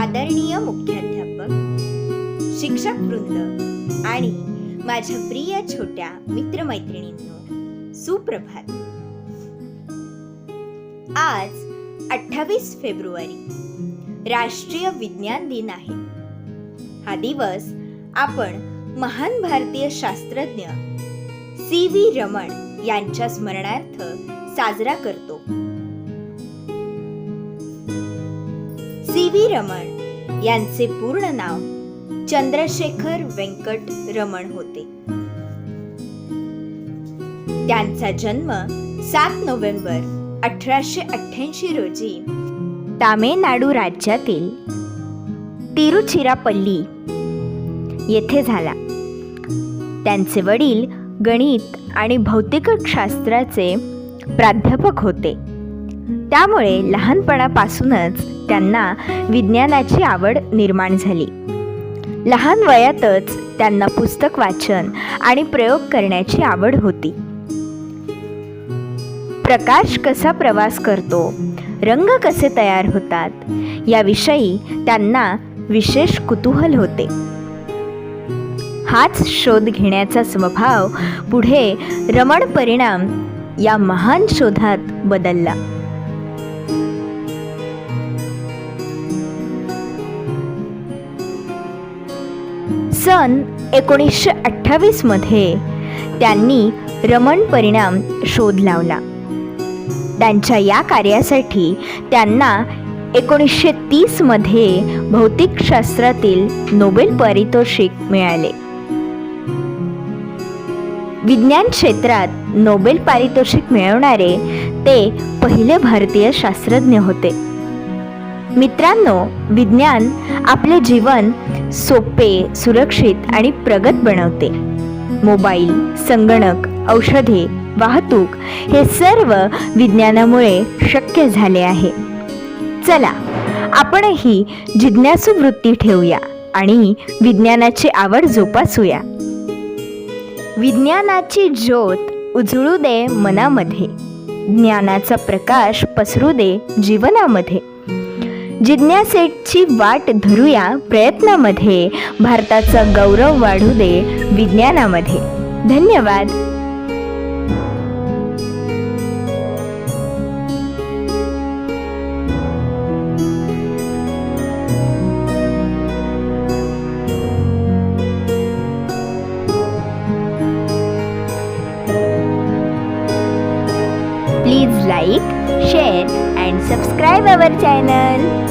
आदरणीय मुख्याध्यापक, शिक्षक वृंद आणि माझ्या प्रिय छोट्या मित्रमैत्रिणींनो, सुप्रभात. आज 28 फेब्रुवारी राष्ट्रीय विज्ञान दिन आहे. हा दिवस आपण महान भारतीय शास्त्रज्ञ सी.व्ही. रमण यांच्या स्मरणार्थ साजरा करतो. सी.व्ही. रमण यांचे पूर्ण नाव चंद्रशेखर वेंकट रमण होते. त्यांचा जन्म 7 नोव्हेंबर 1888 रोजी तामिळनाडू राज्यातील तिरुचिरापल्ली येथे झाला. त्यांचे वडील गणित आणि भौतिकशास्त्राचे प्राध्यापक होते. त्यामुळे लहानपणापासूनच त्यांना विज्ञानाची आवड निर्माण झाली. लहान वयातच त्यांना पुस्तक वाचन आणि प्रयोग करण्याची आवड होती. प्रकाश कसा प्रवास करतो, रंग कसे तयार होतात याविषयी त्यांना विशेष कुतूहल होते. हाच शोध घेण्याचा स्वभाव पुढे रमण परिणाम या महान शोधात बदलला. सन 1928 मध्ये त्यांनी रमण परिणाम शोध लावला. त्यांच्या या कार्यासाठी त्यांना 1930 मध्ये भौतिकशास्त्रातील नोबेल पारितोषिक मिळाले. विज्ञान क्षेत्रात नोबेल पारितोषिक मिळवणारे ते पहिले भारतीय शास्त्रज्ञ होते. मित्रांनो, विज्ञान आपले जीवन सोपे, सुरक्षित आणि प्रगत बनवते. मोबाईल, संगणक, औषधे, वाहतूक हे सर्व विज्ञानामुळे शक्य झाले आहे. चला, आपणही जिज्ञासू वृत्ती ठेवूया आणि विज्ञानाची आवड जोपासूया. विज्ञानाची ज्योत उजळू दे मनामध्ये, ज्ञानाचा प्रकाश पसरू दे जीवनामध्ये. जिज्ञासेची वाट धरूया प्रयत्नामध्ये, भारताचा गौरव वाढू दे विज्ञानामध्ये. धन्यवाद. Please like, share and subscribe our channel.